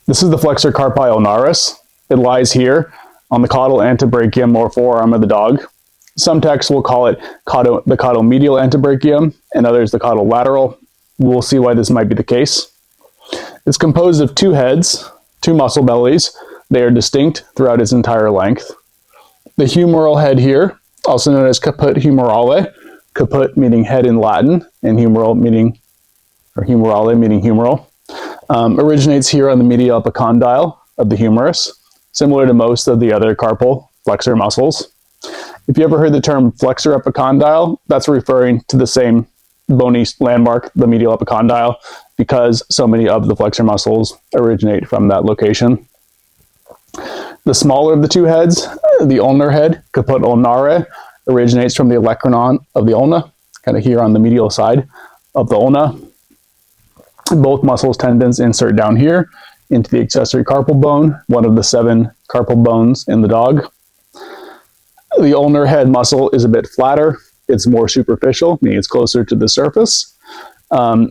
This is the Flexor Carpi ulnaris. It lies here on the caudal antebrachium or forearm of the dog. Some texts will call it the caudal medial antebrachium and others the caudal lateral. We'll see why this might be the case. It's composed of two heads, two muscle bellies. They are distinct throughout its entire length. The humeral head here, also known as caput humerale, caput meaning head in Latin, and humerale meaning humeral, originates here on the medial epicondyle of the humerus, similar to most of the other carpal flexor muscles. If you ever heard the term flexor epicondyle, that's referring to the same bony landmark, the medial epicondyle, because so many of the flexor muscles originate from that location. The smaller of the two heads, the ulnar head, caput ulnare, originates from the olecranon of the ulna, kind of here on the medial side of the ulna. Both muscles tendons insert down here into the accessory carpal bone, one of the 7 carpal bones in the dog. The ulnar head muscle is a bit flatter. It's more superficial, meaning it's closer to the surface.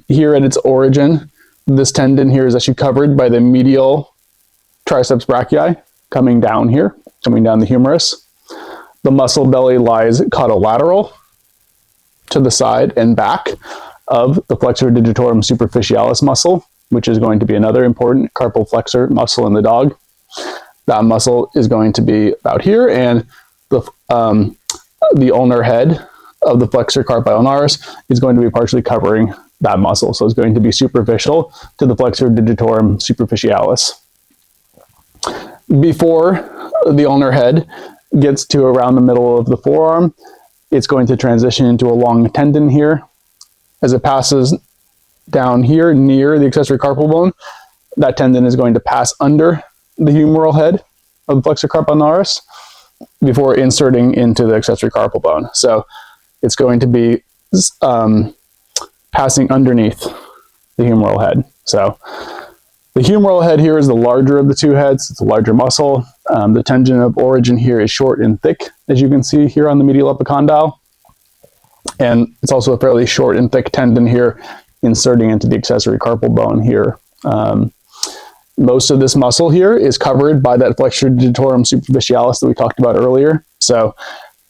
Here at its origin, this tendon here is actually covered by the medial triceps brachii, coming down here, coming down the humerus. The muscle belly lies caudolateral to the side and back of the flexor digitorum superficialis muscle, which is going to be another important carpal flexor muscle in the dog. That muscle is going to be about here, and the ulnar head of the flexor carpi ulnaris is going to be partially covering that muscle. So it's going to be superficial to the flexor digitorum superficialis. Before the ulnar head gets to around the middle of the forearm, it's going to transition into a long tendon here. As it passes down here near the accessory carpal bone, that tendon is going to pass under the humeral head of the flexor carpi ulnaris before inserting into the accessory carpal bone. So it's going to be passing underneath the humeral head. So the humeral head here is the larger of the two heads. It's a larger muscle. The tendon of origin here is short and thick, as you can see here on the medial epicondyle. And it's also a fairly short and thick tendon here, inserting into the accessory carpal bone here. Most of this muscle here is covered by that flexor digitorum superficialis that we talked about earlier. So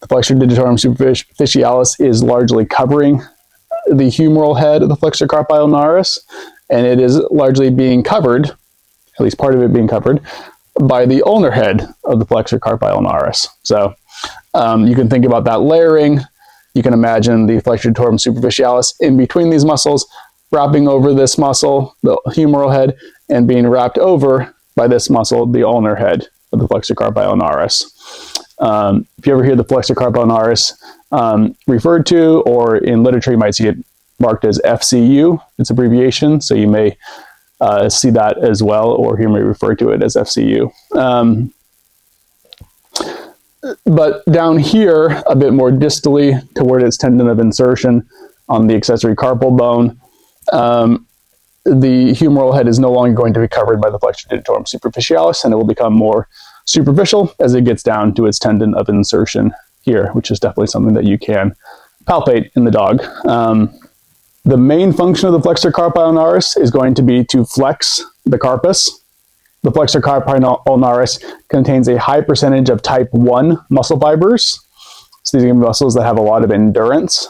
the flexor digitorum superficialis is largely covering the humeral head of the flexor carpi ulnaris, and it is largely being covered, at least part of it being covered, by the ulnar head of the flexor carpi ulnaris. So you can think about that layering. You can imagine the flexor digitorum superficialis in between these muscles, wrapping over this muscle, the humeral head, and being wrapped over by this muscle, the ulnar head of the flexor carpi ulnaris. If you ever hear the flexor carpi ulnaris referred to, or in literature you might see it marked as FCU, it's abbreviation, so you may see that as well, or hear me refer to it as FCU. But down here, a bit more distally toward its tendon of insertion on the accessory carpal bone, the humeral head is no longer going to be covered by the flexor digitorum superficialis, and it will become more superficial as it gets down to its tendon of insertion here, which is definitely something that you can palpate in the dog. The main function of the flexor carpi ulnaris is going to be to flex the carpus. The flexor carpi ulnaris contains a high percentage of type 1 muscle fibers. So these are muscles that have a lot of endurance.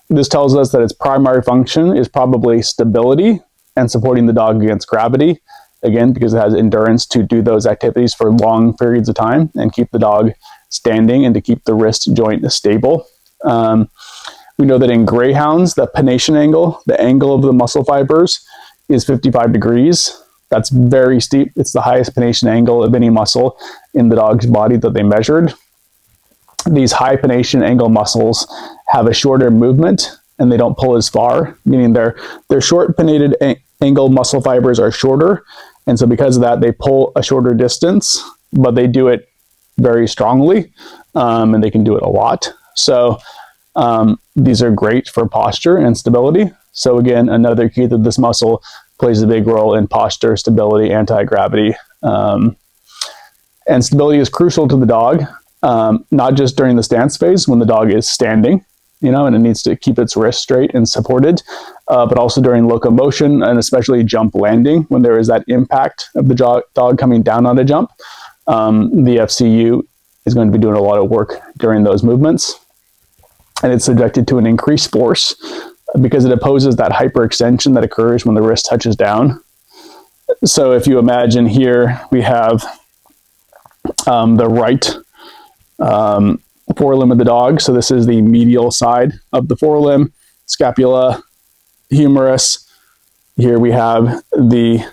This tells us that its primary function is probably stability and supporting the dog against gravity. Again, because it has endurance to do those activities for long periods of time and keep the dog standing and to keep the wrist joint stable. We know that in greyhounds, the pennation angle, the angle of the muscle fibers, is 55 degrees. That's very steep. It's the highest pennation angle of any muscle in the dog's body that they measured. These high pennation angle muscles have a shorter movement and they don't pull as far, meaning their short pennated angle muscle fibers are shorter. And so because of that, they pull a shorter distance, but they do it very strongly, and they can do it a lot. So these are great for posture and stability. So again, another key that this muscle plays a big role in posture, stability, anti-gravity. And stability is crucial to the dog, not just during the stance phase when the dog is standing, and it needs to keep its wrist straight and supported, but also during locomotion and especially jump landing, when there is that impact of the dog coming down on a jump, the FCU is going to be doing a lot of work during those movements. And it's subjected to an increased force because it opposes that hyperextension that occurs when the wrist touches down. So if you imagine here, we have the right forelimb of the dog. So this is the medial side of the forelimb, scapula, humerus. Here we have the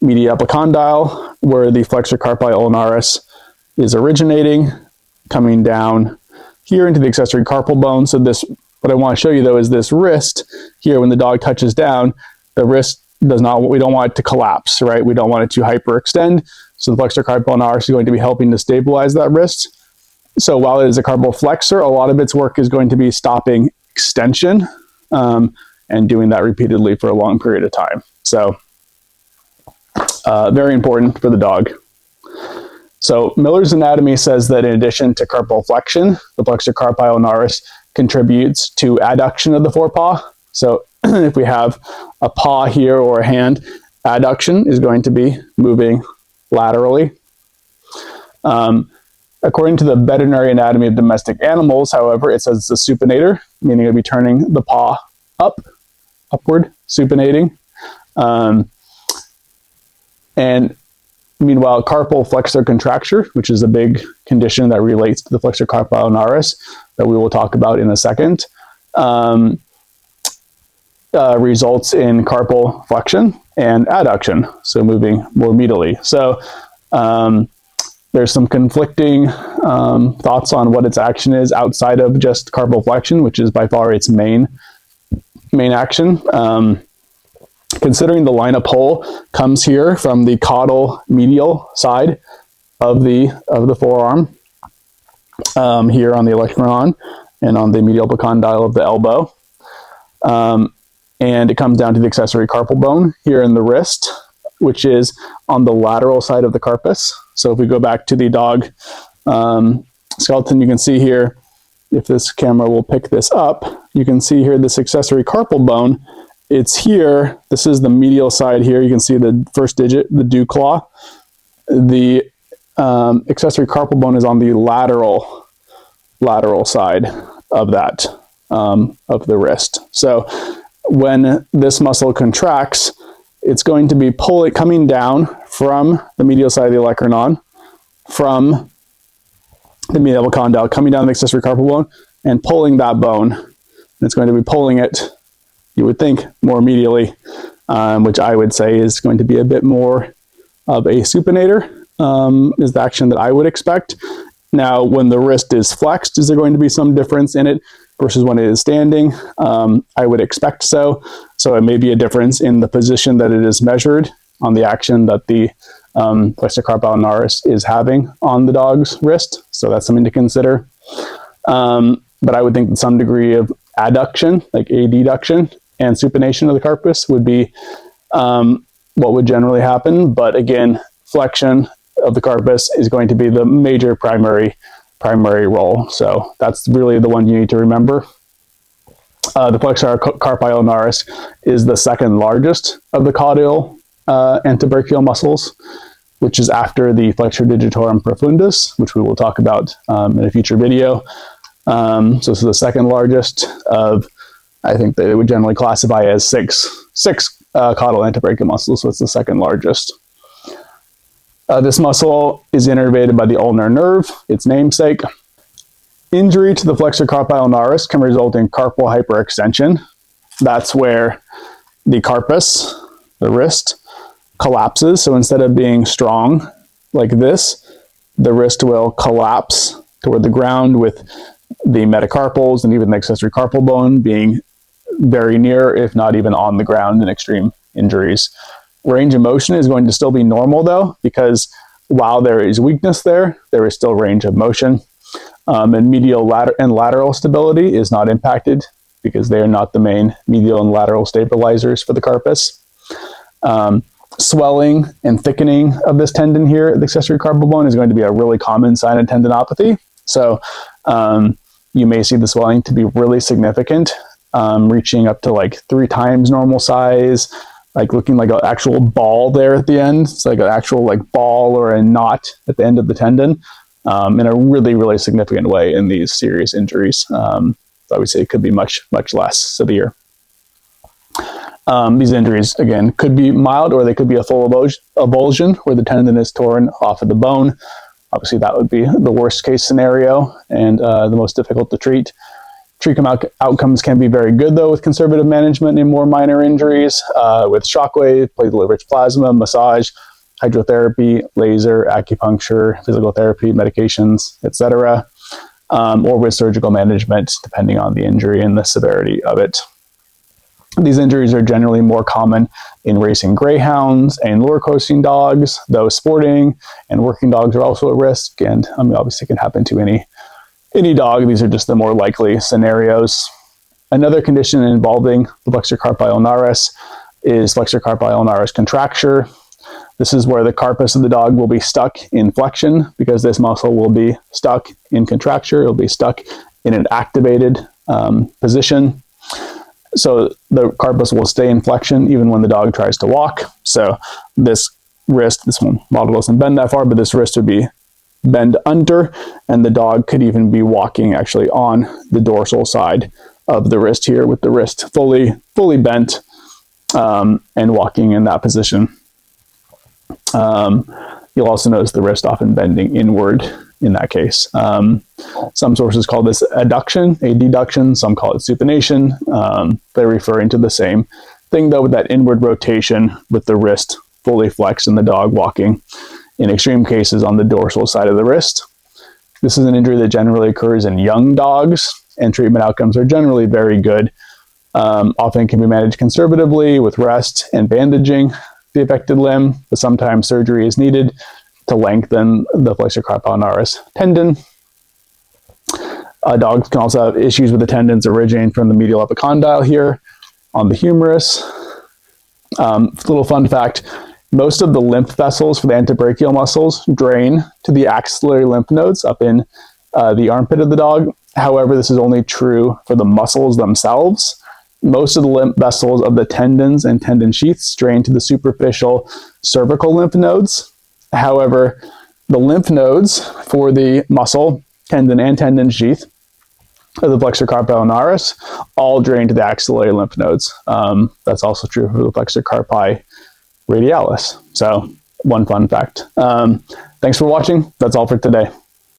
medial epicondyle, where the flexor carpi ulnaris is originating, coming down here into the accessory carpal bone. So this, what I want to show you though, is this wrist here. When the dog touches down, the wrist does not, we don't want it to collapse, right? We don't want it to hyperextend. So the flexor carpi ulnaris is going to be helping to stabilize that wrist. So while it is a carpal flexor, a lot of its work is going to be stopping extension and doing that repeatedly for a long period of time. So very important for the dog. So Miller's Anatomy says that in addition to carpal flexion, the flexor carpi ulnaris contributes to adduction of the forepaw. So if we have a paw here or a hand, adduction is going to be moving laterally. According to the Veterinary Anatomy of Domestic Animals, however, it says it's a supinator, meaning it'll be turning the paw upward, supinating. And meanwhile, carpal flexor contracture, which is a big condition that relates to the flexor carpi ulnaris that we will talk about in a second, results in carpal flexion and adduction, so moving more medially. So there's some conflicting thoughts on what its action is outside of just carpal flexion, which is by far its main action. Considering the line of pull comes here from the caudal medial side of the forearm, here on the olecranon and on the medial epicondyle of the elbow, and it comes down to the accessory carpal bone here in the wrist, which is on the lateral side of the carpus. So if we go back to the dog skeleton, you can see here, if this camera will pick this up, you can see here this accessory carpal bone. It's here. This is the medial side here. You can see the first digit, the dew claw. The accessory carpal bone is on the lateral side of that, of the wrist. So when this muscle contracts, it's going to be coming down from the medial side of the olecranon, from the medial epicondyle, coming down the accessory carpal bone and pulling that bone. And it's going to be pulling it, you would think, more medially, which I would say is going to be a bit more of a supinator, is the action that I would expect. Now, when the wrist is flexed, is there going to be some difference in it versus when it is standing? I would expect so. So it may be a difference in the position that it is measured on the action that the flexor carpi ulnaris is having on the dog's wrist. So that's something to consider. But I would think that some degree of adduction, like adduction, and supination of the carpus would be what would generally happen. But again, flexion of the carpus is going to be the major primary role. So that's really the one you need to remember. The flexor carpi ulnaris is the second largest of the caudal antebrachial muscles, which is after the flexor digitorum profundus, which we will talk about in a future video. So this is the second largest of, I think they would generally classify as six caudal antebrachial muscles, so it's the second largest. This muscle is innervated by the ulnar nerve, its namesake. Injury to the flexor carpi ulnaris can result in carpal hyperextension. That's where the carpus, the wrist, collapses. So instead of being strong like this, the wrist will collapse toward the ground, with the metacarpals and even the accessory carpal bone being very near, if not even on the ground, in extreme injuries. Range of motion is going to still be normal though, because while there is weakness there is still range of motion. And medial and lateral stability is not impacted because they are not the main medial and lateral stabilizers for the carpus. Swelling and thickening of this tendon here, the accessory carpal bone, is going to be a really common sign of tendinopathy. So you may see the swelling to be really significant, reaching up to like 3 times normal size, like looking like an actual ball there at the end. It's like an actual like ball or a knot at the end of the tendon, in a really, really significant way in these serious injuries. I would say it could be much, much less severe. These injuries, again, could be mild, or they could be a full avulsion where the tendon is torn off of the bone. Obviously, that would be the worst case scenario and the most difficult to treat. Treatment outcomes can be very good, though, with conservative management in more minor injuries, with shockwave, platelet-rich plasma, massage, hydrotherapy, laser, acupuncture, physical therapy, medications, etc., or with surgical management, depending on the injury and the severity of it. These injuries are generally more common in racing greyhounds and lure coasting dogs, though sporting and working dogs are also at risk, and obviously it can happen to any dog. These are just the more likely scenarios. Another condition involving the Flexor carpi ulnaris is Flexor carpi ulnaris contracture. This is where the carpus of the dog will be stuck in flexion because this muscle will be stuck in contracture. It'll be stuck in an activated position. So the carpus will stay in flexion even when the dog tries to walk. So this wrist, this one model doesn't bend that far, but this wrist would be bend under, and the dog could even be walking actually on the dorsal side of the wrist here with the wrist fully bent, and walking in that position. You'll also notice the wrist often bending inward in that case. Some sources call this adduction, a deduction. Some call it supination. They're referring to the same thing, though, with that inward rotation with the wrist fully flexed and the dog walking, in extreme cases, on the dorsal side of the wrist. This is an injury that generally occurs in young dogs, and treatment outcomes are generally very good. Often can be managed conservatively with rest and bandaging the affected limb, but sometimes surgery is needed to lengthen the Flexor carpi ulnaris tendon. Dogs can also have issues with the tendons originating from the medial epicondyle here on the humerus. Little fun fact, most of the lymph vessels for the antebrachial muscles drain to the axillary lymph nodes up in the armpit of the dog. However, this is only true for the muscles themselves. Most of the lymph vessels of the tendons and tendon sheaths drain to the superficial cervical lymph nodes. However, the lymph nodes for the muscle, tendon, and tendon sheath of the Flexor carpi ulnaris all drain to the axillary lymph nodes. That's also true for the Flexor carpi radialis. So, one fun fact. Thanks for watching. That's all for today.